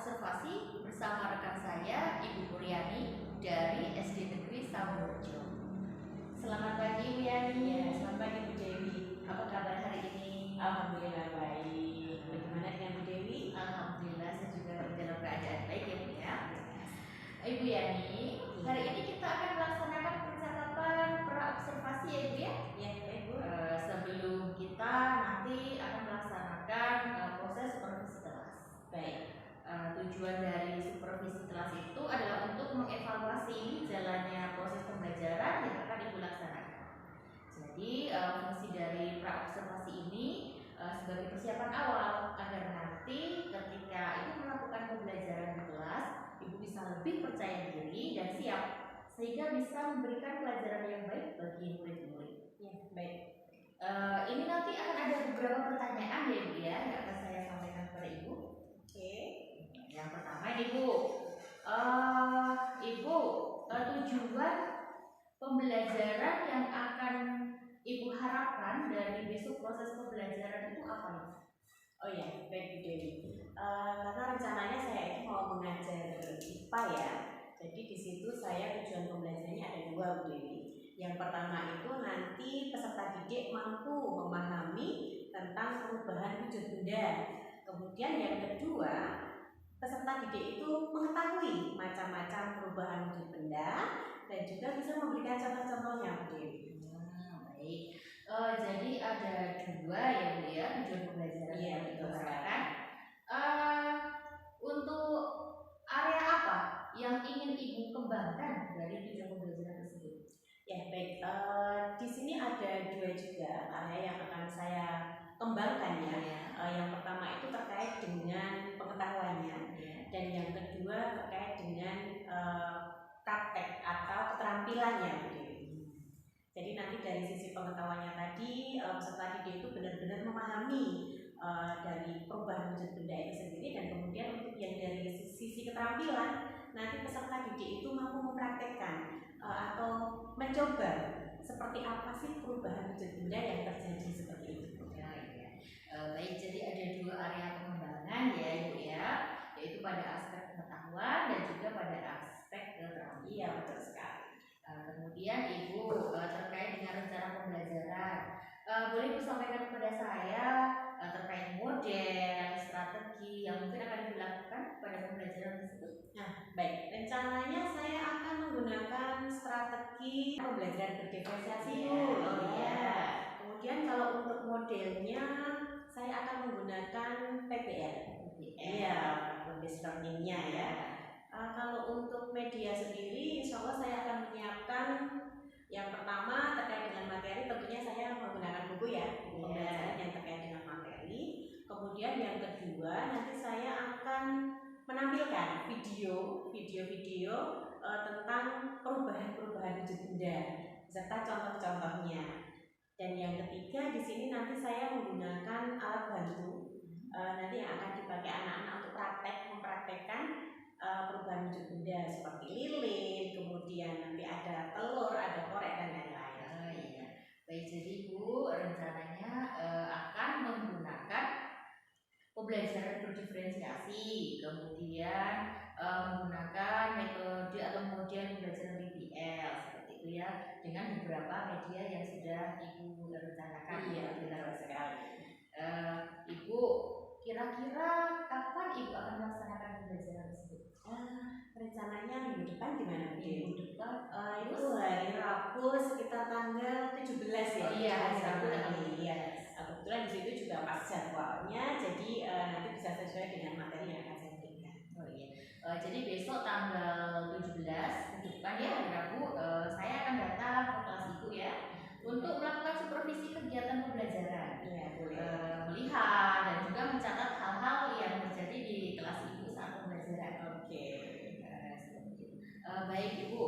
observasi bersama rekan saya Ibu Puryani dari SD Negeri Samborejo. Selamat pagi Ibu Yani. Ya, selamat pagi Bu Dewi. Apa kabar hari ini? Alhamdulillah baik. Bagaimana dengan Bu Dewi? Alhamdulillah saya juga dalam keadaan baik ya Bu ya. Ibu Yani, hari ini kita akan melaksanakan pencatatan pra-observasi ya Ibu ya. Ya, baik Bu. Sebelum kita nanti akan melaksanakan proses supervisi kelas. Baik. Tujuan dari supervisi kelas itu adalah untuk mengevaluasi jalannya proses pembelajaran yang akan Ibu laksanakan. Jadi fungsi dari pra-observasi ini sebagai persiapan awal agar nanti ketika Ibu melakukan pembelajaran di kelas, Ibu bisa lebih percaya diri dan siap sehingga bisa memberikan pelajaran yang baik bagi murid-murid. Ya, baik. Ini nanti akan ada beberapa pertanyaan ya Ibu ya yang akan saya sampaikan kepada Ibu. Oke. Yang pertama ini Bu, Ibu, tujuan pembelajaran yang akan Ibu harapkan dari besok proses pembelajaran itu apa ya? Oh ya, baik Bu Dewi. Karena rencananya saya itu mau mengajar IPA ya. Jadi di situ saya tujuan pembelajarannya ada dua Bu Dewi. Yang pertama itu nanti peserta didik mampu memahami tentang perubahan wujud benda. Kemudian yang kedua, peserta didik itu mengetahui macam-macam perubahan wujud benda dan juga bisa memberikan contoh-contohnya Bu Dewi. Baik. Jadi ada dua ya Bu ya tujuan pembelajaran yang Ibu harapkan. Untuk area apa yang ingin Ibu kembangkan dari tujuan pembelajaran tersebut? Ya baik, di sini ada dua juga area yang akan saya kembangkan ya. Yang pertama itu terkait dengan pengetahuannya, dan yang kedua terkait dengan praktek atau keterampilannya. Jadi nanti dari sisi pengetahuannya tadi, peserta didik itu benar-benar memahami dari perubahan wujud benda itu sendiri, dan kemudian untuk yang dari sisi keterampilan, nanti peserta didik itu mampu mempraktekkan atau mencoba seperti apa sih perubahan wujud benda yang terjadi seperti itu. Baik, jadi ada dua area pengembangan ya Ibu ya, yaitu pada aspek pengetahuan dan juga pada aspek keterampilan. Iya, betul sekali. Kemudian Ibu terkait dengan rencana pembelajaran, boleh Ibu sampaikan kepada saya terkait model, strategi yang mungkin akan dilakukan pada pembelajaran tersebut. Nah, baik, rencananya saya akan menggunakan strategi pembelajaran berdiferensiasi. Oh iya. Kemudian kalau untuk modelnya saya akan menggunakan PBL. Iya, based learning-nya ya. Kalau untuk media sendiri, insya Allah saya akan menyiapkan yang pertama terkait dengan materi, tentunya saya menggunakan buku ya, buku pembelajaran yang terkait dengan materi. Kemudian yang kedua, nanti saya akan menampilkan video tentang perubahan wujud benda serta contoh-contohnya. Dan yang ketiga di sini nanti saya menggunakan alat bantu nanti yang akan dipakai anak-anak untuk mempraktekkan perubahan wujud benda seperti lilin, kemudian nanti ada telur, ada korek dan lain-lain. Iya. Baik, jadi Bu rencananya akan menggunakan pembelajaran berdiferensiasi, kemudian menggunakan metode atau model pembelajaran PBL seperti itu ya, dengan beberapa media yang sudah Ibu rencanakan. Iya, benar sekali. Ibu kira-kira kapan Ibu akan melaksanakan pembelajaran tersebut? Rencananya minggu depan gimana? Minggu depan itu hari Rabu sekitar tanggal 17 ya. Oh iya, hari Rabu tanggal 17. Iya. Kebetulan di situ juga pas jadwalnya, jadi nanti bisa sesuai dengan materi yang akan saya berikan. Oh iya. Jadi besok tanggal 17 minggu depan ya hari Rabu, saya akan datang ke kelas Ibu ya untuk melakukan supervisi kegiatan pembelajaran. Iya, boleh. Melihat dan juga mencatat hal-hal yang terjadi di kelas Ibu saat pembelajaran. Oke. Baik Ibu,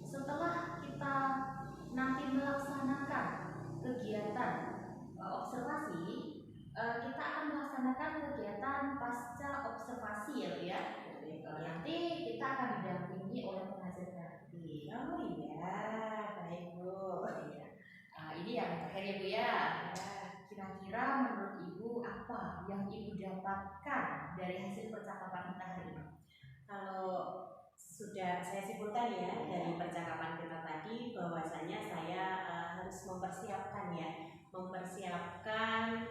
setelah kita nanti melaksanakan kegiatan observasi, kita akan melaksanakan kegiatan pasca observasi ya Bu ya. Nanti kita akan didampingi oleh pengajar praktik. Oh iya, baik Bu. Ini yang terakhir ya Bu ya. Kira-kira menurut Ibu apa apa yang Ibu dapatkan dari hasil percakapan kita hari ini? Kalau sudah saya simpulkan ya dari percakapan kita tadi, bahwasanya saya harus mempersiapkan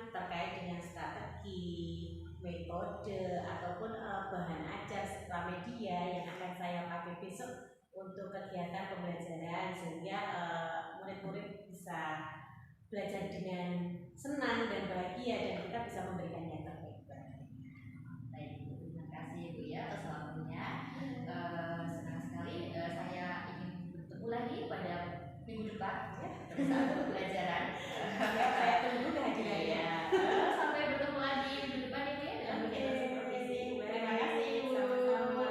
terkait dengan strategi, metode ataupun bahan ajar serta media yang akan saya pakai besok untuk kegiatan pembelajaran, sehingga murid-murid bisa belajar dengan senang dan bahagia dan kita bisa memberikan yang terbaik. Baik, terima kasih Ibu ya atas waktunya. Senang sekali saya ingin bertemu lagi pada minggu depan ya saat pembelajaran. Saya tunggu kehadirannya. Sampai bertemu lagi minggu depan Ibu ya dalam kegiatan supervisi. Terima kasih Ibu. Sama-sama.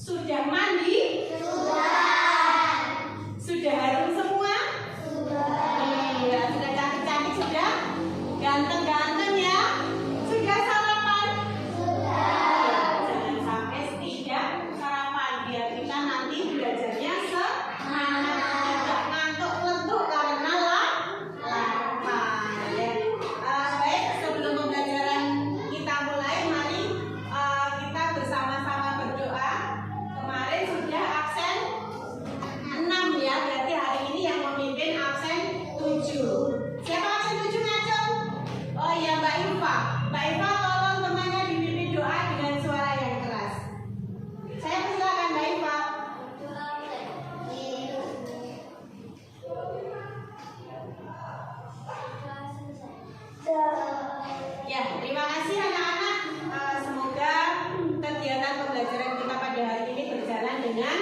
Sudah mandi? Sudah harum semua? Iya, sudah cantik-cantik, sudah ganteng-ganteng ya? Sudah sarapan? Jangan sampai tidak sarapan, biar kita nanti belajarnya semangat, tidak ngantuk lentuk karena lapar ya. Baik, sebelum pembelajaran kita mulai, mari kita bersama-sama berdoa. Kemarin sudah absen 6 ya, berarti hari ini yang memimpin absen 7. Siapa absen 7 ngacung? Oh iya, Mbak Iva. Mbak Iva tolong temannya dipimpin doa dengan suara yang keras. Saya persilakan Mbak Iva. Ya, terima kasih anak-anak. Semoga kegiatan pembelajaran kita pada hari ini berjalan dengan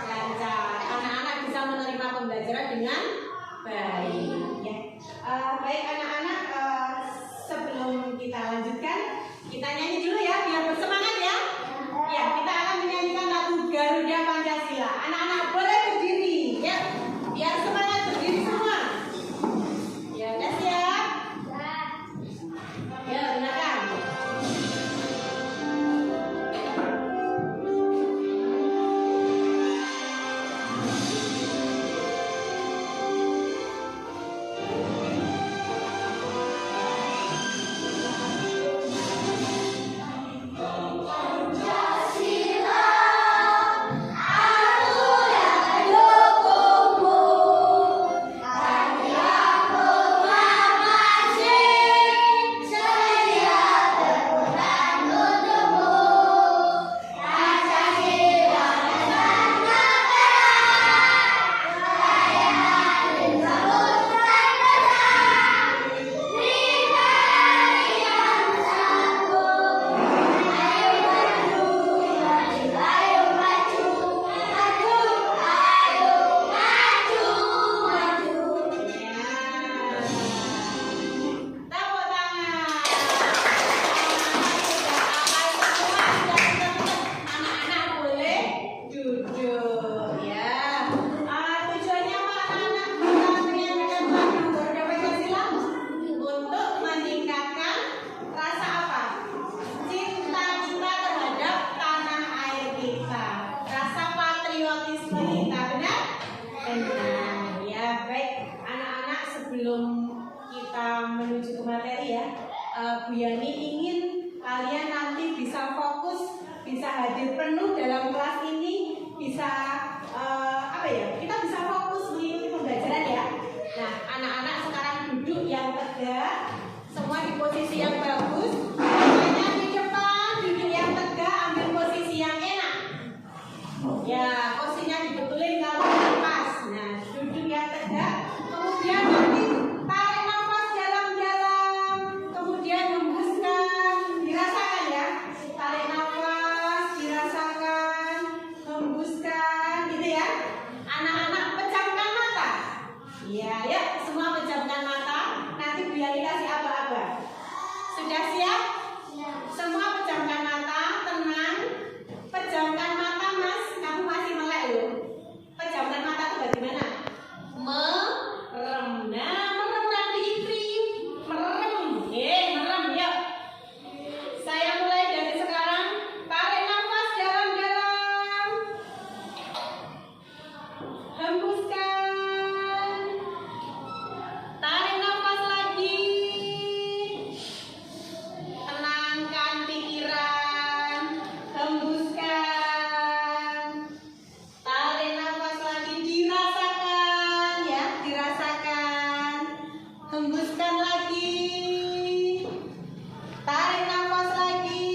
lancar. Anak-anak bisa menerima pembelajaran dengan baik. Ya, baik anak-anak. Sebelum kita lanjutkan, kita nyanyi dulu ya, biar bersemangat ya. Ya, kita akan menyanyikan lagu Garuda Pancasila. Anak-anak boleh berdiri, ya, biar semangat berdiri semua. Ya, udah siap? Ya, gunakan. Bu Yani ingin kalian nanti bisa fokus, bisa hadir penuh dalam kelas ini, bisa kita bisa fokus mengikuti pembelajaran ya. Nah, anak-anak sekarang duduk yang tegak, semua di posisi yang bagus. Hanya di depan duduk yang tegak, ambil posisi yang enak. Ya, posisinya dibetulin kalau pas. Nah, duduk yang tegak, kemudian nanti tarik nafas dalam-dalam, kemudian hembuskan, dirasakan ya. Semua pejamkan mata, tenang. Pejamkan mata, Mas. Kamu masih melek loh. Pejamkan mata itu bagaimana? Merem. Nah, merem nanti istri. Merem. Merem yuk. Saya mulai dari sekarang. Tarik nafas dalam-dalam. Hembuskan. Tarik nafas lagi. Tenangkan pikiran. Hembuskan. Tarik nafas lagi. Dirasakan ya, dirasakan. Hembuskan lagi. Tarik nafas lagi.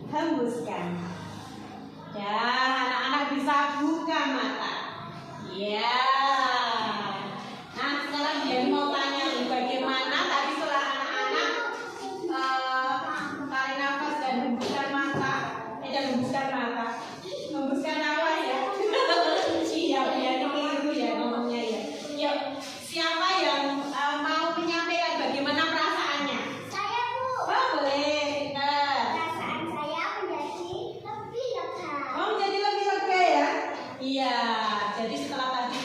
Hembuskan. Ya, anak-anak bisa buka mata. Ya. Nah, sekarang dia mau tanya nih, bagaimana tadi setelah anak-anak tarik nafas dan hembuskan mata. Dan hembuskan mata. Hembuskan nafas ya. Iya, biar keliru ya ngomongnya ya. Yuk, siapa yang mau menyampaikan bagaimana perasaannya? Saya, Bu. Oh, boleh. Nah. Perasaan saya menjadi lebih lega. Oh, menjadi lebih lega ya? Iya, jadi setelah tadi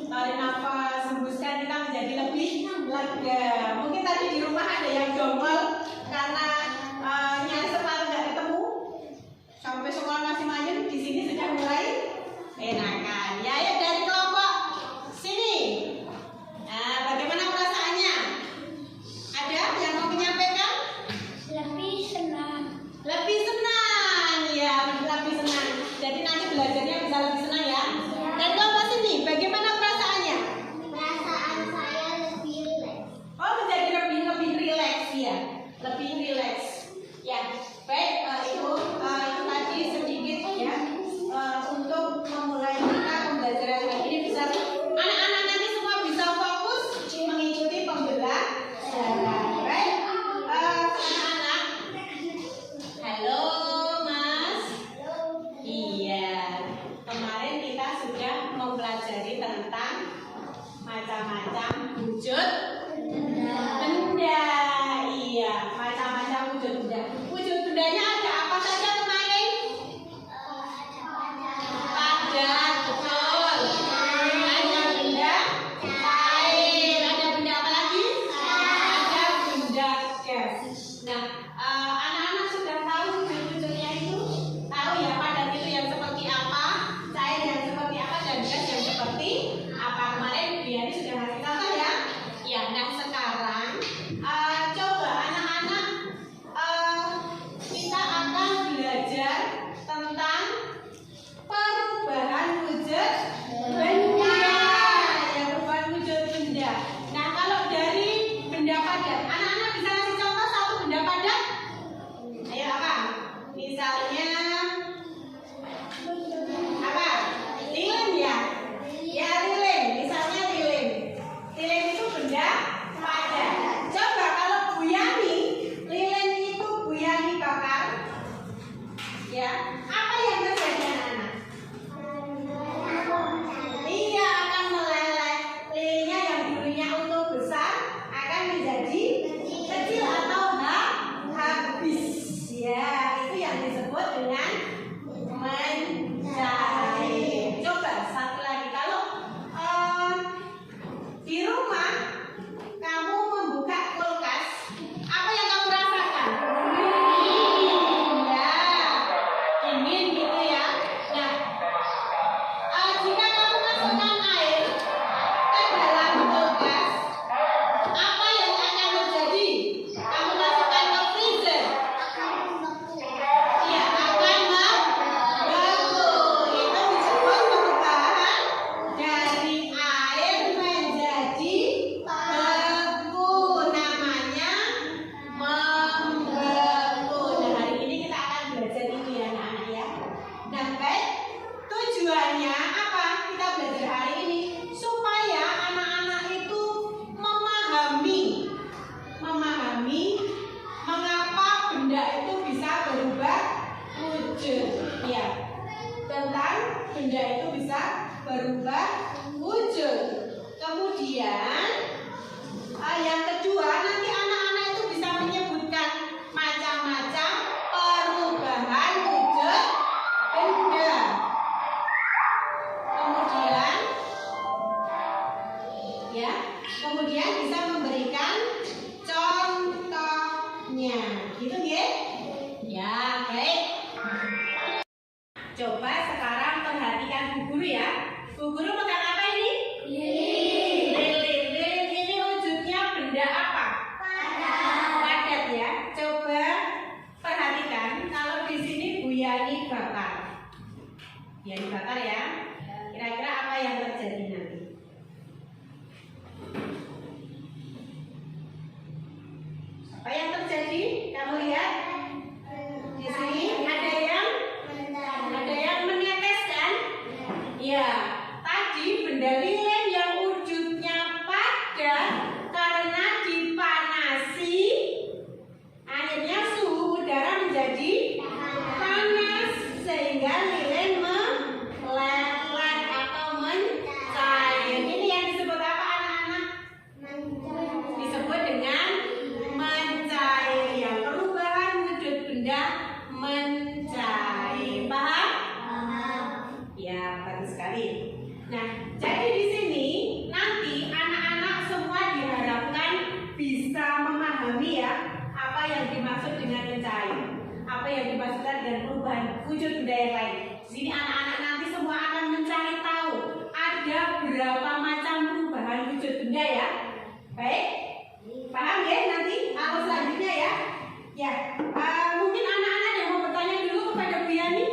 tarik nafas, hembuskan, kita menjadi lebih lega. Mungkin tadi di rumah ada yang jongkol karena nyari sepatu nggak ketemu. Sampai sekolah masih maju, di sini sudah mulai enakan. Ya, yuk dari kelompok sini. Nah, bagaimana perasaannya? Ada yang mau menyampaikan? Lebih senang. Lebih senang, ya, lebih senang. Jadi nanti belajarnya bisa lebih senang ya. Dan kelompok sini, bagaimana perasaannya? Perasaan saya lebih rileks. Oh, menjadi lebih rileks ya, lebih rileks. Ya, baik, itu tadi sedikit ya untuk memulai kita pembelajaran hari ini bisa anak-anak nanti semua bisa fokus mengikuti pembelajaran. Baik, anak-anak. Halo, Mas. Iya, kemarin kita sudah mempelajari tentang macam-macam wujud benda. Iya, macam-macam wujud benda. Wujud bendanya ada apa saja kemarin? Padat, betul. Ada benda cair, ada benda apa lagi? Ada benda gas. Nah, anak-anak sudah tahu wujud-wujudnya itu? Tahu ya, padat itu yang seperti apa, cair yang seperti apa, dan gas yang seperti apa. Kemarin Biani sudah ngasih contoh ya. Ya, nah sekarang coba anak-anak kita akan belajar tentang perubahan wujud benda. Ya, perubahan wujud benda. Nah, kalau dari benda padat, anak-anak bisa ngasih contoh satu benda padat? Ayo apa? Misalnya apa? Lilin ya? Ya, lilin. Misalnya lilin. Lilin itu benda padat. Coba kalau Bu Yani, lilin itu Bu Yani bakar. Ya, apa yang terjadi anak-anak? Iya, akan meleleh. Lilinnya yang dulunya utuh besar akan menjadi kecil atau habis. Ya, itu yang disebut dengan mencair. Coba satu lagi, kalau di rumah kamu membuka kulkas, apa yang kamu rasakan? Ya, dingin gitu ya. Nah, jika kamu masukkan air ke dalam kulkas, apa yang akan terjadi? Kamu masukkan ke freezer. Iya, akan membeku. Itu disebut perubahan dari air menjadi beku. Namanya membeku. Nah, hari ini kita akan belajar ini ya anak-anak ya. Nah, baik. Tujuannya apa? Kita belajar hari ini supaya anak-anak itu memahami mengapa benda itu bisa berubah wujud. Ya, tentang benda itu bisa berubah wujud. Kemudian yang kedua, nanti anak-anak itu bisa menyebutkan selanjutnya. Gitu ya? Ya, baik. Coba sekarang perhatikan Bu Guru ya. Bu Guru pegang apa ini? Lilin. Lilin ini wujudnya benda apa? Padat ya. Coba perhatikan kalau di sini Bu Yani bakar. Yani bakar ya. Kira-kira apa yang terjadi nanti? Apa yang terjadi? Kamu lihat di sini ada yang menetes kan? Ya, tadi benda lilin yang wujudnya padat karena dipanasi, akhirnya suhu udara menjadi panas sehingga lilin meleleh atau mencair. Ini yang disebut apa anak-anak? Disebut dengan mencair. Ya, perubahan wujud benda mencair. Paham? Ya, bagus sekali. Nah, jadi di sini nanti anak-anak semua diharapkan bisa memahami ya apa yang dimaksud dengan mencair, apa yang dimaksudkan dengan perubahan wujud benda yang lain. Di sini anak-anak nanti semua akan mencari tahu ada berapa macam perubahan wujud benda ya. Baik, paham ya nanti alur selanjutnya ya. Ya, mungkin anak-anak yang mau bertanya dulu kepada Bu Yani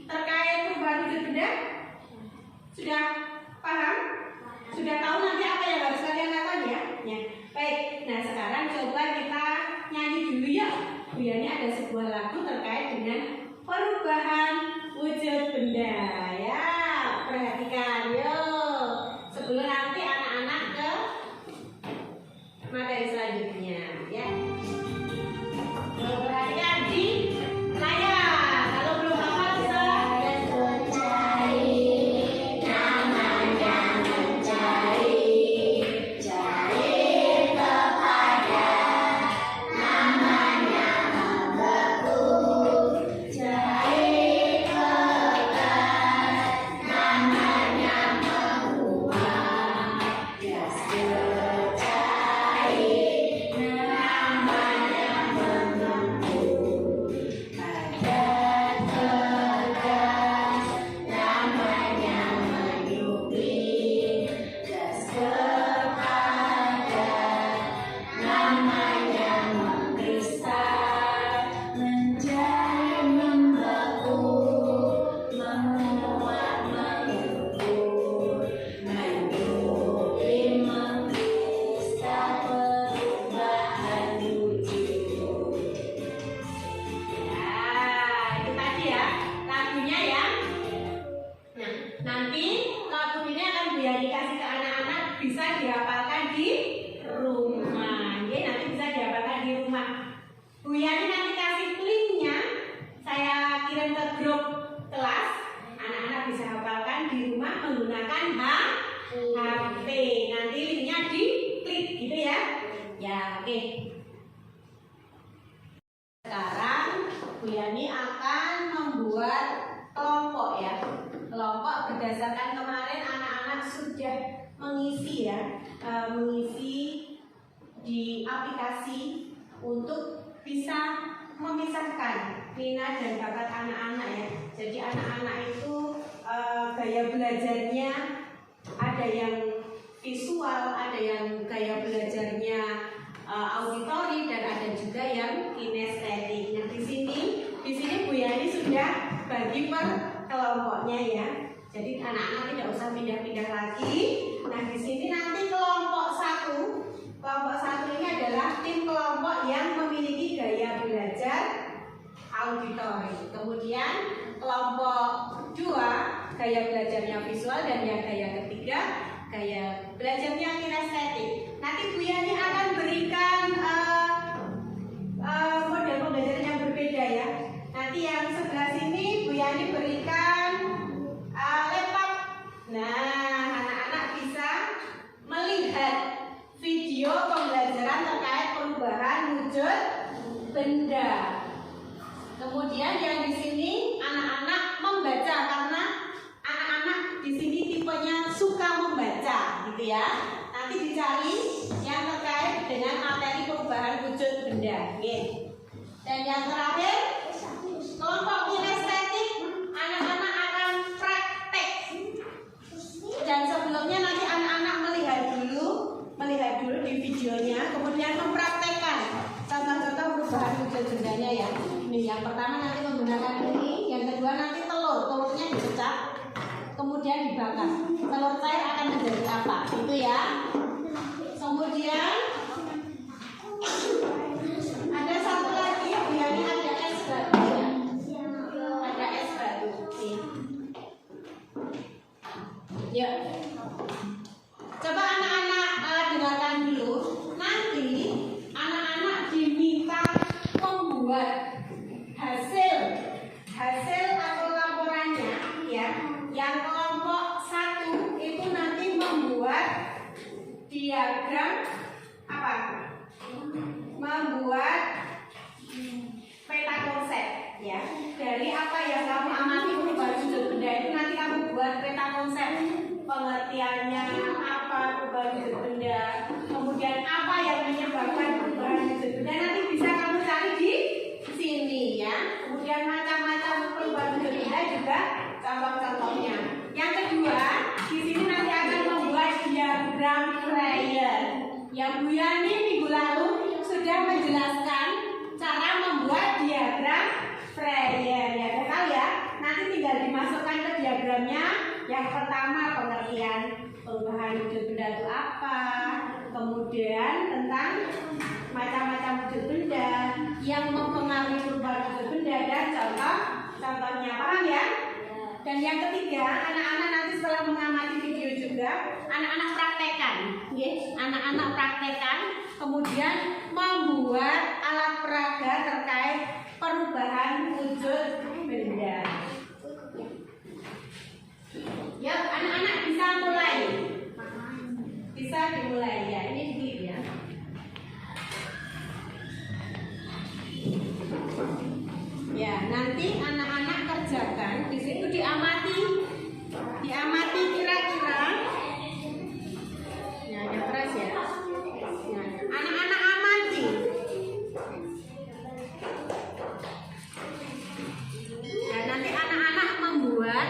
terkait perubahan wujud benda. Sudah paham? Sudah tahu nanti apa yang harus kalian lakukan ya? Ya. Baik. Nah, sekarang coba kita nyanyi dulu ya. Bu Yani ada sebuah lagu terkait dengan perubahan wujud benda ya. Perhatikan yuk. Sebelum nanti anak-anak ke materi selanjutnya ya. Perhatikan di layar. Kalau belum hafal bisa mengisi di aplikasi untuk bisa memisahkan minat dan bakat anak-anak ya. Jadi anak-anak itu gaya belajarnya ada yang visual, ada yang gaya belajarnya auditori dan ada juga yang kinestetik. Nah di sini Bu Yani sudah bagi per kelompoknya ya. Jadi anak-anak tidak usah pindah-pindah lagi. Nah di sini nanti kelompok satu ini adalah tim kelompok yang memiliki gaya belajar auditori. Kemudian kelompok 2 gaya belajarnya visual dan yang gaya ketiga gaya belajarnya kinestetik. Nanti Bu Yani akan berikan model pembelajaran yang berbeda ya. Nanti yang sebelah sini Bu Yani berikan laptop. Nah, anak-anak bisa melihat video pembelajaran terkait perubahan wujud benda. Kemudian yang di sini anak-anak membaca karena anak-anak di sini tipenya suka membaca, gitu ya. Nanti dicari yang terkait dengan materi perubahan wujud benda. benda. Dan yang terakhir, kelompok kinestetik, anak-anak akan praktek. Dan sebelumnya nanti anak-anak melihat dulu di videonya, kemudian mempraktekkan contoh-contoh perubahan wujud bendanya ya. Ini yang pertama nanti menggunakan ini, yang kedua nanti telurnya dipecah, kemudian dibakar. Telur cair akan menjadi apa? Itu ya. Kemudian ada satu lagi, ini ada es batu ya. Ada es batu. Ya. Coba anak-anak dengarkan dulu. Nanti anak-anak diminta membuat hasil atau laporannya ya. Yang kelompok 1 itu nanti membuat diagram apa? Membuat peta konsep ya. Dari apa yang kamu amati perubahan wujud benda itu nanti kamu buat peta konsep. Pengertiannya apa perubahan wujud benda, kemudian apa yang menyebabkan perubahan wujud benda nanti bisa kamu cari di sini ya. Kemudian macam-macam perubahan wujud benda juga contoh-contohnya. Yang kedua, di sini nanti akan membuat diagram Frege. Yang Bu Yani minggu lalu sudah menjelaskan cara membuat diagram Frege. Ya, tahu ya. Nanti tinggal dimasukkan ke diagramnya. Yang pertama pengertian perubahan wujud benda itu apa, kemudian tentang macam-macam wujud benda yang mempengaruhi perubahan wujud benda dan contohnya, paham ya? Dan yang ketiga, anak-anak nanti setelah mengamati video juga, anak-anak praktekan, anak-anak praktekan, kemudian membuat alat peraga terkait perubahan wujud benda. Ya, anak-anak bisa mulai. Bisa dimulai ya. Ini dikit ya. Ya, nanti anak-anak kerjakan. Di situ diamati kira-kira. Ya, yang keras ya. Nah, anak-anak amati. Nah, nanti anak-anak membuat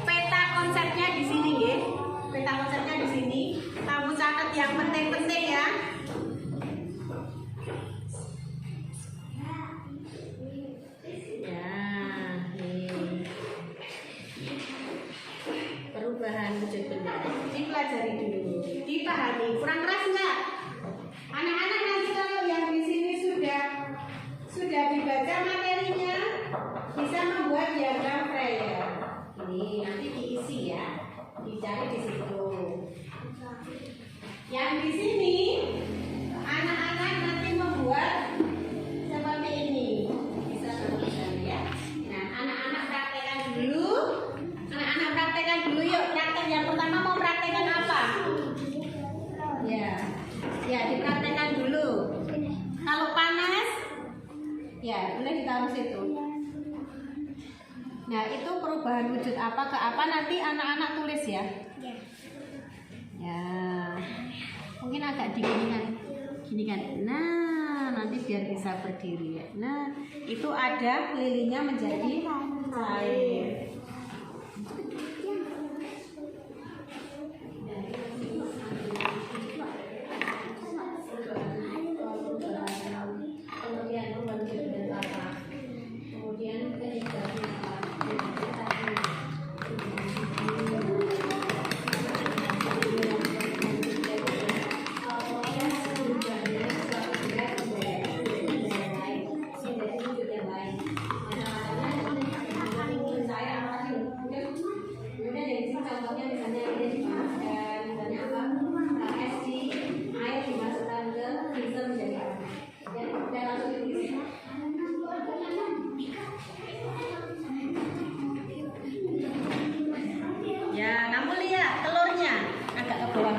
peta konsepnya di sini ya. Peta konsepnya di sini. Kamu catat yang penting-penting ya. Ya, nih. Perubahan wujud benda. Dipelajari dulu, dipahami. Kurang keras enggak? Anak-anak nanti kalau yang di sini sudah dibaca materinya, bisa membuat diagram Frege. Ini nanti diisi ya, dicari di situ. Yang di sini anak-anak nanti membuat seperti ini, bisa terlihat ya. Nah, anak-anak praktekkan dulu. Anak-anak praktekkan dulu yuk. Praktek yang pertama mau praktekkan apa? Ya dipraktekkan dulu. Kalau panas, ya boleh ditaruh situ. Nah, itu perubahan wujud apa ke apa nanti anak-anak tulis ya. Ya. Mungkin agak diginikan. Gini kan. Nah, nanti biar bisa berdiri ya. Nah, itu ada kelilingnya menjadi cair.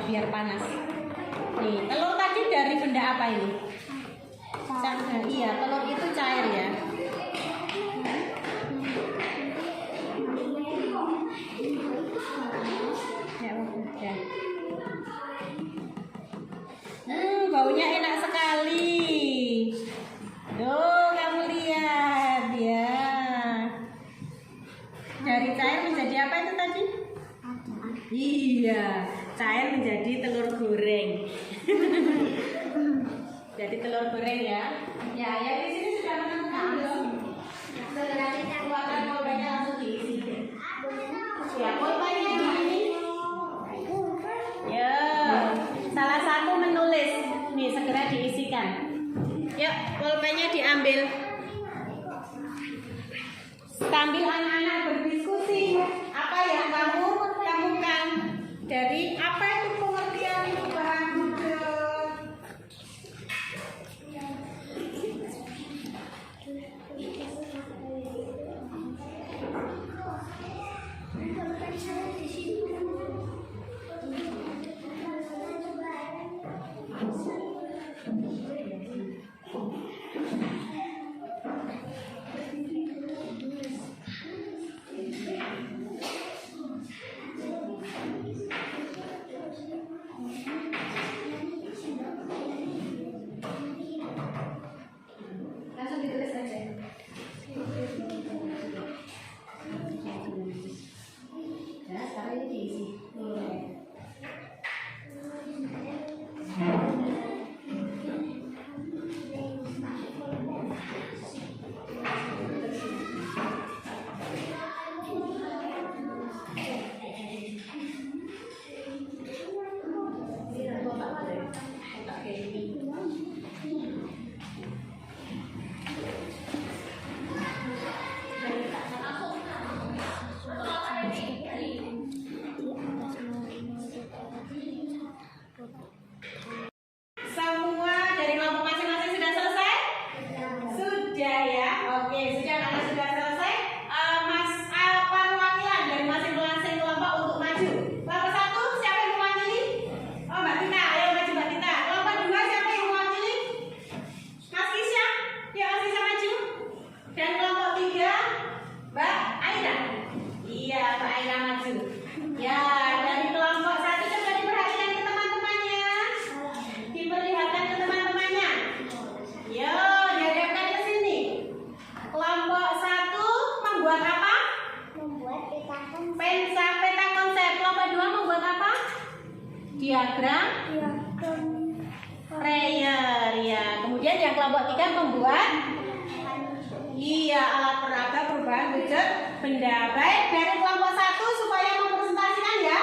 Biar panas. Nih, telur tadi dari benda apa ini? Iya, telur itu cair ya. Ya udah. Baunya enak sekali. menjadi telur goreng. Jadi telur goreng ya. Ya, yang di sini sudah menemukan belum? Keluarkan pulpennya langsung diisi. Ya, pulpennya di ini. Ya, salah satu menulis. Nih, segera diisikan. Yuk, pulpennya diambil. Sambil anak-anak berdiskusi, apa yang kamu temukan dari apa itu pengertian perubahan wujud? Langsung ditulis aja. Nah, sekarang ini diisi. Semua dari kelompok masing-masing sudah selesai? Sudah ya. Oke, sudah karena sudah selesai. Mas perwakilan dari masing-masing kelompok untuk maju. Kelompok 1 siapa yang mewakili? Oh, Mbak Tina, ayo maju Mbak Tina. Kelompok 2 siapa yang mewakili? Mas Kisya, yuk Mas Kisya maju. Dan kelompok 3 Mbak Aira. Iya, Mbak Aira maju. Ya, dari kelompok 1 coba diperhatikan ke teman-temannya. Diperlihatkan ke teman-temannya. Yo, dihadapkan ke sini. Kelompok 1 membuat apa? Membuat Peta konsep. Kelompok 2 membuat apa? Diagram prayer ya. Kemudian yang kelompok 3 membuat alat peraga perubahan wujud benda. Baik, dari kelompok 1 supaya mempresentasikan ya.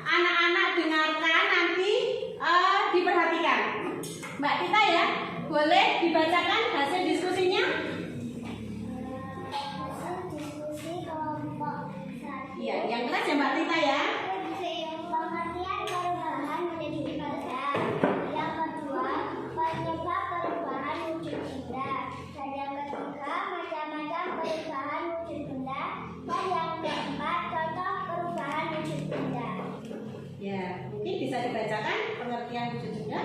Anak-anak dengarkan nanti diperhatikan. Mbak Tita ya, boleh dibacakan hasil diskusinya? diskusi kelompok 1. Iya, yang keras ya Mbak Tita ya. Pengertian perubahan menjadi benda. Yang kedua, penyebab perubahan wujud benda. Dan yang ketiga, macam-macam perubahan wujud benda. Dan yang keempat, contoh perubahan wujud benda. Ya, mungkin bisa dibacakan pengertian wujud benda.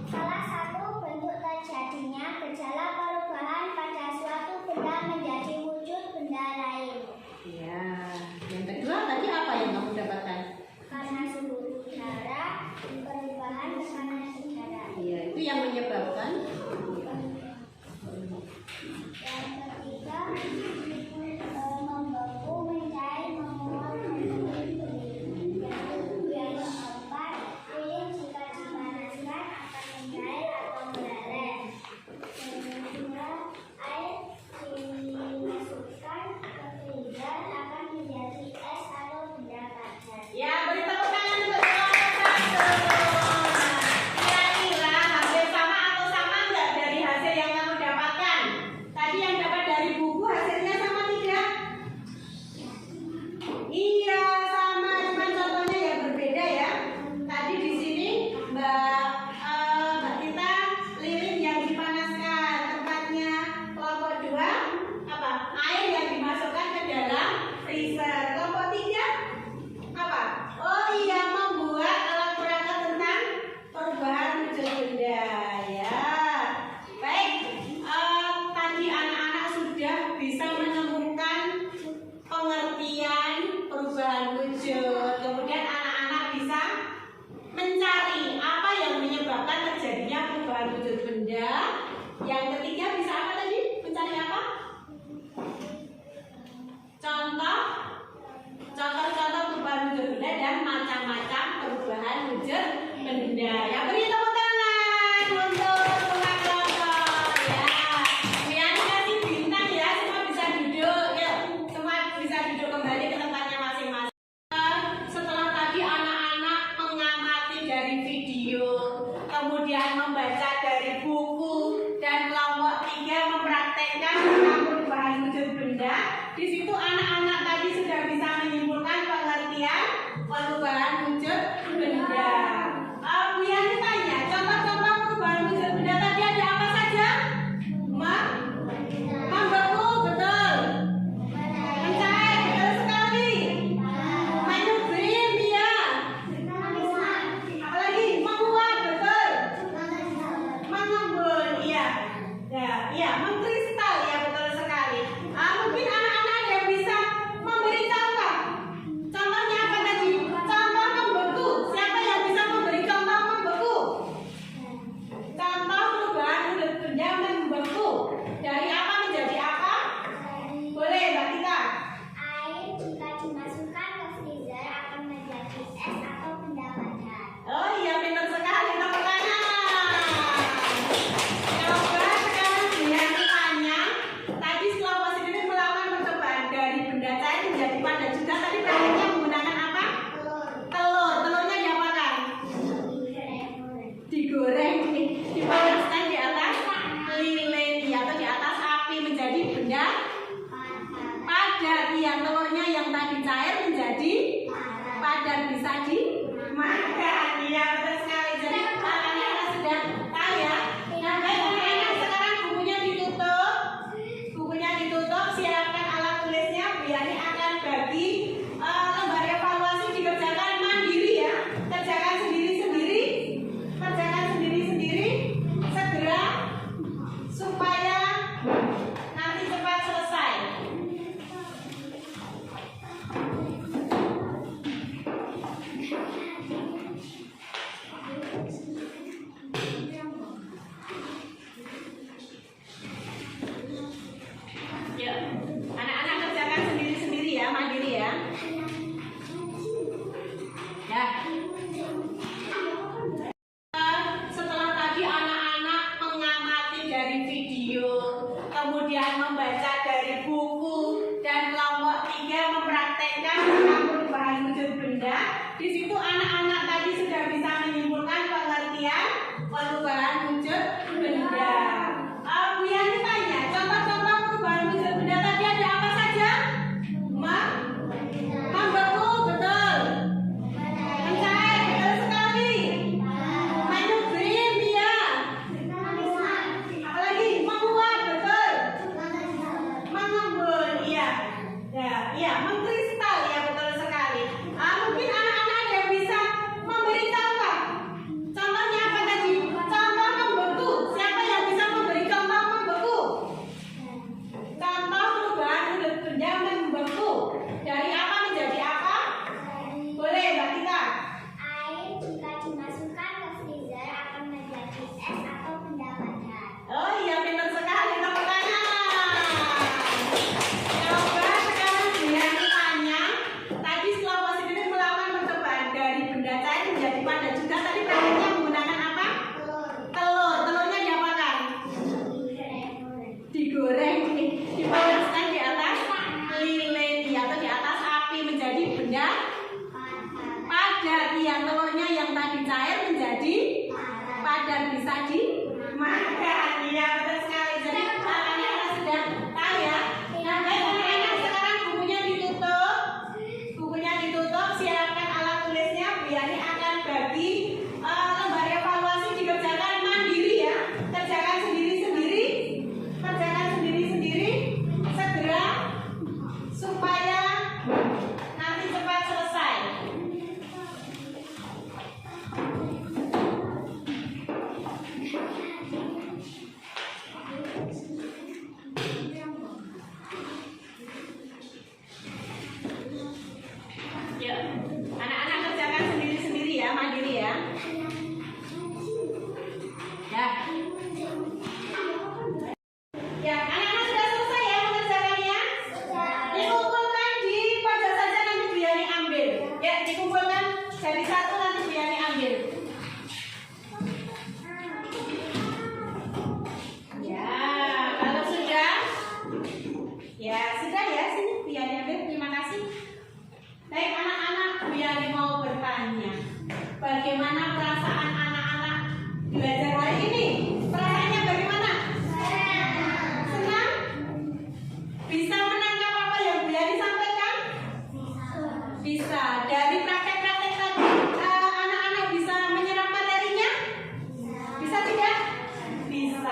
Salah satu bentuk terjadinya gejala perubahan pada suatu benda menjadi wujud benda lain. Ya, yang kedua tadi apa yang kamu dapatkan? Karena suhu udara, perubahan tekanan udara. Iya, itu yang menyebabkan. Yang ketiga, membeku, mencair, menguap, yang keempat, lilin jika dipanaskan akan mencair atau meleleh. Yang kelima, air dimasukkan ke pinggan akan menjadi es atau benda padat. Ya, beri tepuk tangan untuk kelompok 1. Kira-kira hasil sama atau sama enggak dari hasil yang kamu dapatkan? Tadi yang dapat dari buku hasilnya sama tidak? Iya, sama, cuma contohnya yang berbeda ya. Tadi di sini Mbak Tita lilin yang dipanaskan, tempatnya kelompok 2 apa? Air yang dimasukkan ke dalam freezer. Kelompok 3 apa? Oh iya, membuat alat peraga tentang perubahan wujud benda ya. Baik, tadi anak-anak sudah bisa menemukan pengertian perubahan wujud. Kemudian anak-anak bisa mencari apa yang menyebabkan terjadinya perubahan wujud benda. Yang ketiga bisa apa tadi? Mencari apa? Contoh-contoh perubahan wujud benda dan macam-macam perubahan perubahan wujud benda. Ya, beri tepuk tangan untuk tukang kelompok. Ya, Wiani kasih bintang ya, semua bisa duduk. Ya, semua bisa duduk kembali ke tempatnya masing-masing. Setelah tadi anak-anak mengamati dari video, kemudian membaca dari buku, dan kelompok 3 mempraktekkan tentang perubahan wujud benda. Di situ anak-anak tadi sudah bisa menyimpulkan pengertian perubahan wujud benda. Bu Yani tanya, contoh-contoh perubahan wujud benda tadi ada apa saja? Membeku, betul. Mencair, betul sekali. Menyublim, ya. Apalagi menguap, betul. Mengembun, iya. Ya, mengkristal, ya, betul sekali. Mungkin anak-anak ada yang bisa memberi contoh. Contohnya apa tadi? Contoh membeku. Siapa yang bisa memberi contoh membeku? Contoh perubahan wujud benda membeku. Dari apa menjadi apa? Boleh, Mbak Tita. Air jika dimasukkan ke freezer akan menjadi es atau benda padat. Oh iya, benar sekali. Tepuk tangan. Coba sekarang dengan tanya. Tadi kelompok sendiri melakukan percobaan dari benda cair menjadi padat juga. Tadi prakteknya menggunakan apa? Telur. Telurnya diapakan? Digoreng, dipanaskan di atas lilin, ya, atau di atas api menjadi benda padat. Ya, telurnya yang tadi cair menjadi padat, bisa dimakan. Ya, betul sekali. Jadi anak-anak sudah tahu ya. Nah, baik anak-anak, sekarang bukunya ditutup. Bukunya ditutup, siapkan alat tulisnya. Bu Yani akan bagi lembar evaluasi dikerjakan mandiri ya. Kerjakan sendiri-sendiri. Kerjakan sendiri-sendiri. Segera supaya nanti cepat selesai. Yuk, anak-anak kerjakan sendiri-sendiri ya, mandiri ya. Ya. Setelah tadi anak-anak mengamati dari video, kemudian membaca dari buku, dan kelompok 3 mempraktekkan tentang perubahan wujud benda. Di situ anak-anak tadi sudah bisa menyimpulkan pengertian perubahan wujud benda. Bu Yani tanya, contoh-contoh perubahan wujud benda tadi ada apa saja? Membeku, betul. Mencair, betul sekali. Menyublim, ya. Apalagi menguap, betul. Mengembun, iya. Ya, mengkristal, ya, betul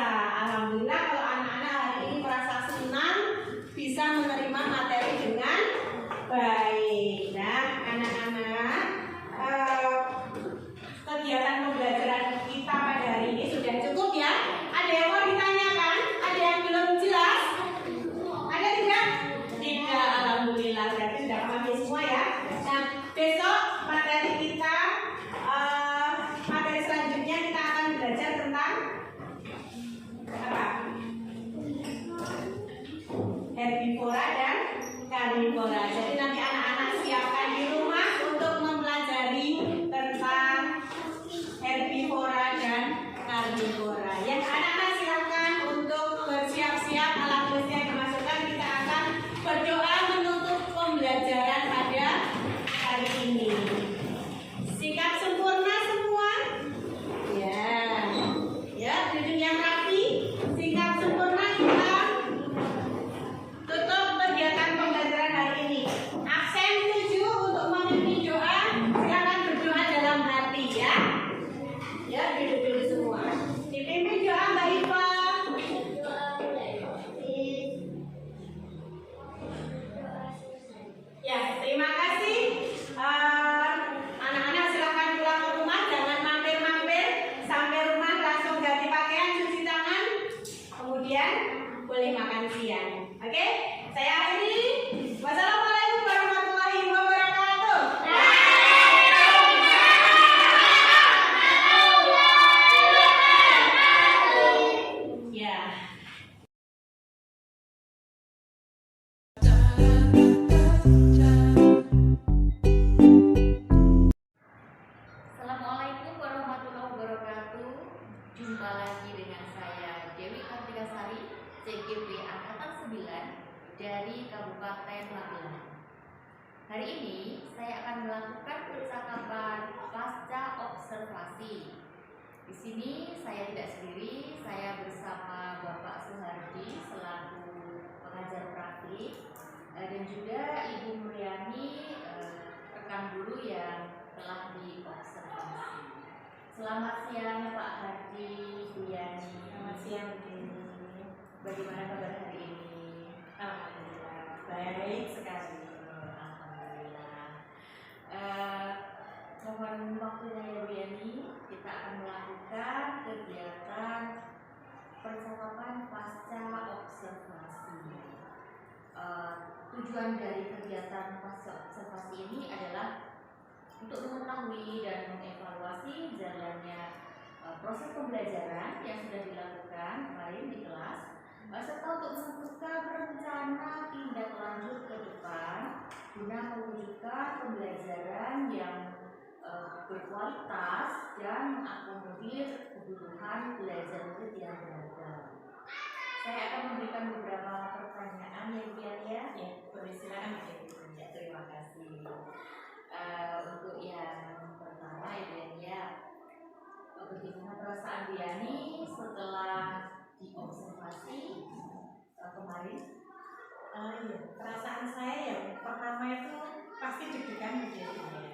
biasa. Alhamdulillah kalau anak-anak hari ini merasa senang bisa menerima materi dengan baik. Nah, anak-anak, kegiatan pembelajaran kita pada hari ini sudah cukup ya. Ada yang mau ditanyakan? Ada yang belum jelas? Ada tidak? Tidak, alhamdulillah. Berarti sudah paham semua ya. Nah, besok materi kita, materi selanjutnya kita akan belajar tentang apa? Herbivora dan karnivora. Jadi nanti anak-anak siapkan di rumah untuk mempelajari tentang herbivora dan karnivora. Yang anak-anak silakan untuk bersiap-siap, alat tulis yang dimasukkan. Kita akan berdoa menutup pembelajaran pada hari ini. Sikap sempurna semua. Ya, ya, duduk yang rapi. Sikap sempurna kita. Tutup kegiatan pembelajaran hari ini. Absen 7 untuk memimpin doa. Silakan berdoa dalam hati ya. Ya, duduk dulu semua. Dipimpin doa Mbak Iva. Ya, terima kasih. Anak-anak silakan pulang ke rumah, jangan mampir-mampir. Sampai rumah langsung ganti pakaian, cuci tangan, kemudian boleh makan siang. Oke, saya akhiri. Wassalamualaikum warahmatullahi wabarakatuh. Ya. Assalamualaikum warahmatullahi wabarakatuh. Jumpa lagi dengan saya Dewi Kartikasari, CGP Angkatan 9 dari Kabupaten Magelang. Hari ini saya akan melakukan percakapan pasca observasi. Di sini saya tidak sendiri, saya bersama Bapak Suhardi selaku pengajar praktik dan juga Ibu Mulyani, rekan guru yang telah diobservasi. Selamat siang Pak Hardi, Bu Yani. Selamat siang, Bu. Bagaimana kabar hari ini? Alhamdulillah, baik sekali. Alhamdulillah. Mohon waktunya ya Bu Yani, kita akan melakukan kegiatan percakapan pasca observasi. Tujuan dari kegiatan pasca observasi ini adalah untuk mengetahui dan mengevaluasi jalannya proses pembelajaran yang sudah dilakukan kemarin di kelas, serta untuk menentukan rencana tindak lanjut ke depan guna mewujudkan pembelajaran yang berkualitas dan mengakomodir kebutuhan belajar murid yang beragam. Saya akan memberikan beberapa pertanyaan yang ya, boleh silakan. Ya, terima kasih. Untuk yang pertama ya, bagaimana perasaan Bu Yani setelah diobservasi kemarin? Iya, perasaan saya ya pertama itu pasti deg-degan gitu ya.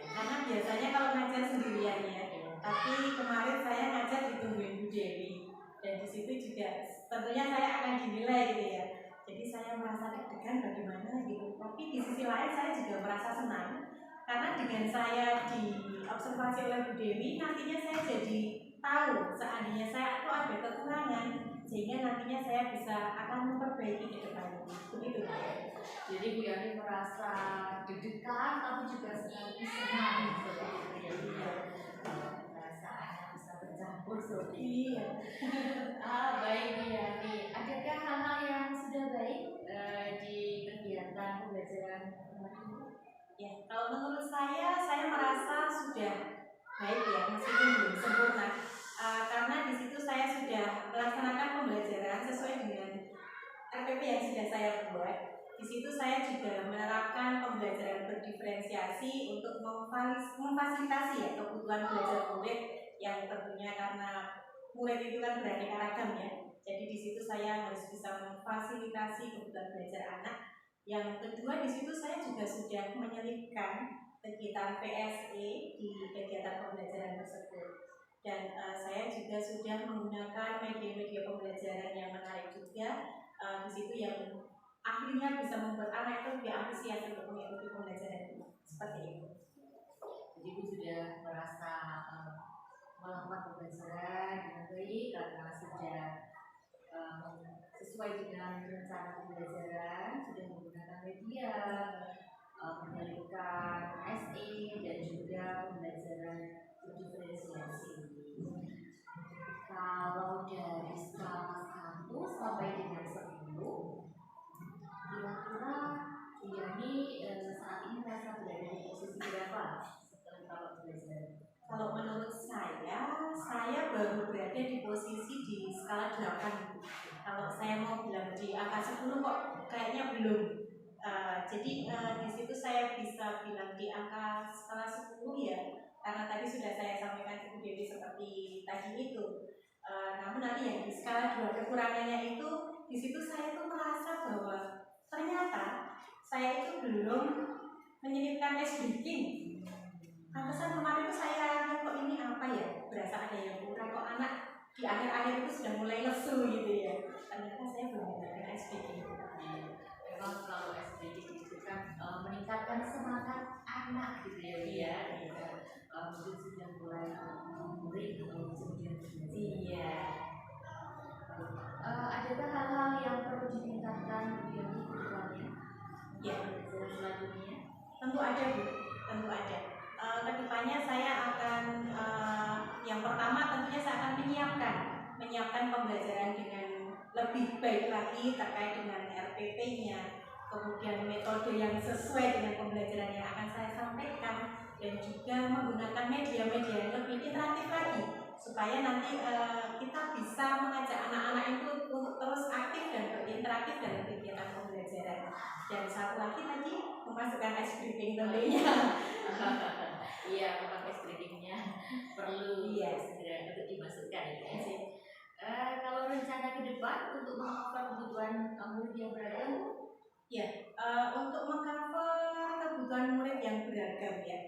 Karena biasanya kalau ngajar sendirian ya, tapi kemarin saya ngajar ditungguin Bu Dewi, dan di situ juga tentunya saya akan dinilai gitu ya. Jadi saya merasa deg-degan bagaimana gitu. Tapi di sisi lain saya juga merasa senang karena dengan saya diobservasi oleh Bu Dewi, nantinya saya jadi tahu seandainya saya itu ada kekurangan, sehingga nantinya saya bisa akan memperbaiki ke depannya. Begitu. Jadi Bu Yani merasa deg-degan tapi juga sekaligus senang seperti itu ya. Perasaannya bisa bercampur seperti itu. Iya. Baik Bu Yani, adakah hal-hal yang sudah baik di kegiatan pembelajaran kemarin? Ya, kalau menurut saya merasa sudah baik ya, meskipun belum sempurna. Karena di situ saya sudah melaksanakan pembelajaran sesuai dengan RPP yang sudah saya buat. Di situ saya juga menerapkan pembelajaran berdiferensiasi untuk memfasilitasi ya kebutuhan belajar murid yang tentunya karena murid itu kan beraneka ragam ya. Jadi di situ saya harus bisa memfasilitasi kebutuhan belajar anak. Yang kedua di situ saya juga sudah menyelipkan kegiatan PSE di kegiatan pembelajaran tersebut. dan saya juga sudah menggunakan media-media pembelajaran yang menarik juga di situ yang akhirnya bisa membuat anak itu lebih antusias untuk mengikuti pembelajaran ini. Seperti itu. Jadi Ibu sudah merasa melakukan pembelajaran dengan baik karena sudah sesuai dengan rencana pembelajaran, sudah menggunakan media, menyelipkan SE dan juga pembelajaran berdiferensiasi. Kalau dari skala 1 sampai dengan 10, kira-kira Yani saat ini merasa berada di posisi berapa setelah kalau belajar? Kalau menurut saya baru berada di posisi di skala 8. Kalau saya mau bilang di angka 10 kok kayaknya belum. Jadi di situ saya bisa bilang di angka skala 10 ya, karena tadi sudah saya sampaikan ke Bu Dewi seperti tadi itu. Namun nanti yang di skala 2 kekurangannya itu, di situ saya tuh merasa bahwa ternyata saya itu belum menyelipkan ice breaking. Pantesan kemarin itu saya kok ini apa ya, berasa ada yang kurang, kok anak di akhir-akhir itu sudah mulai lesu gitu ya. Ternyata saya belum menyelipkan ice breaking. Memang kalau ice breaking itu kan meningkatkan semangat anak gitu ya dia. Mungkin sudah mulai murid atau kemudian Iya. Adakah hal-hal yang perlu ditingkatkan di kedepannya? Ya, pembelajaran selanjutnya? Tentu ada Bu, tentu ada. Kedepannya saya akan yang pertama tentunya saya akan menyiapkan pembelajaran dengan lebih baik lagi terkait dengan RPP-nya, kemudian metode yang sesuai dengan pembelajaran yang akan saya sampaikan, dan juga menggunakan media-media yang lebih interaktif lagi supaya nanti kita bisa mengajak anak-anak itu untuk terus aktif dan berinteraksi dalam kegiatan pembelajaran. Dan satu lagi tadi memasukkan ice breaking tentunya. Iya, memang ice breakingnya perlu segera untuk dimasukkan ya. Kalau rencana ke depan untuk mengcover kebutuhan murid yang beragam? Ya, untuk mengcover kebutuhan murid yang beragam ya,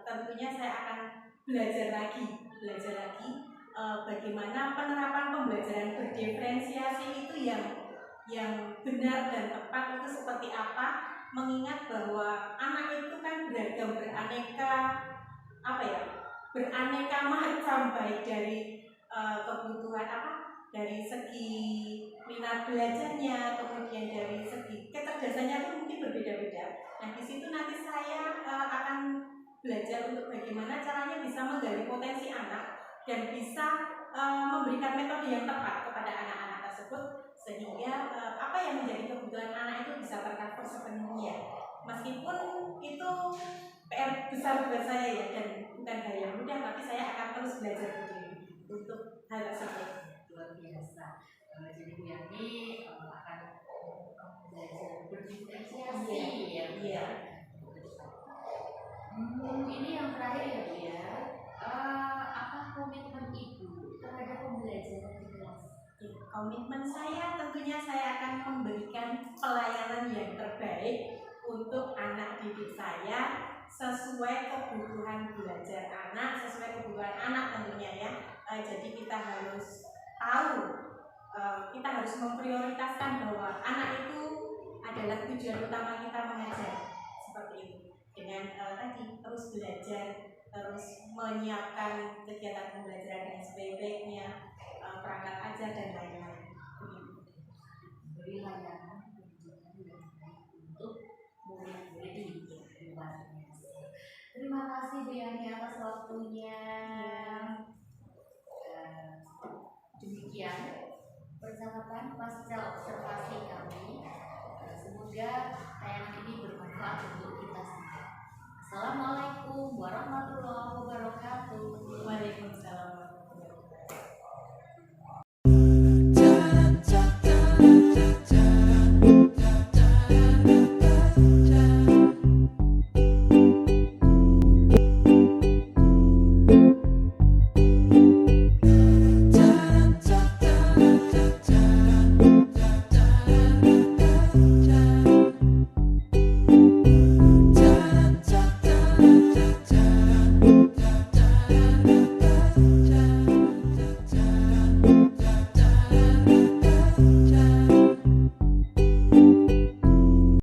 tentunya saya akan belajar lagi bagaimana penerapan pembelajaran berdiferensiasi itu yang benar dan tepat itu seperti apa, mengingat bahwa anak itu kan beragam, beraneka macam, baik dari kebutuhan dari segi minat belajarnya, kemudian dari segi kecerdasannya itu mungkin berbeda-beda. Nah, di situ nanti saya akan belajar untuk bagaimana caranya bisa menggali potensi anak dan bisa memberikan metode yang tepat kepada anak-anak tersebut sehingga apa yang menjadi kebutuhan anak itu bisa tercover sepenuhnya. Meskipun itu PR besar buat saya ya, dan bukan hal yang mudah, tapi saya akan terus belajar untuk hal tersebut. Luar biasa. Jadi Bu Yani akan belajar berdiferensiasi ya. Iya. Ini yang terakhir ya Bu ya. Apa komitmen Ibu terhadap pembelajaran di kelas? Komitmen saya tentunya saya akan memberikan pelayanan yang terbaik untuk anak didik saya sesuai kebutuhan belajar anak, sesuai kebutuhan anak tentunya ya. Jadi kita harus tahu, kita harus memprioritaskan bahwa anak itu adalah tujuan utama kita mengajar, seperti itu. Dengan tadi terus belajar, terus menyiapkan kegiatan pembelajaran yang sebaik-baiknya, perangkat ajar dan lain-lain. Beri layanan pendidikan yang baik untuk murid-murid di luar biasa. Terima kasih Bu Yani atas waktunya. Demikian percakapan pasca observasi kami. Semoga tayangan ini bermanfaat untuk kita semua. Assalamualaikum warahmatullahi wabarakatuh. Waalaikumsalam.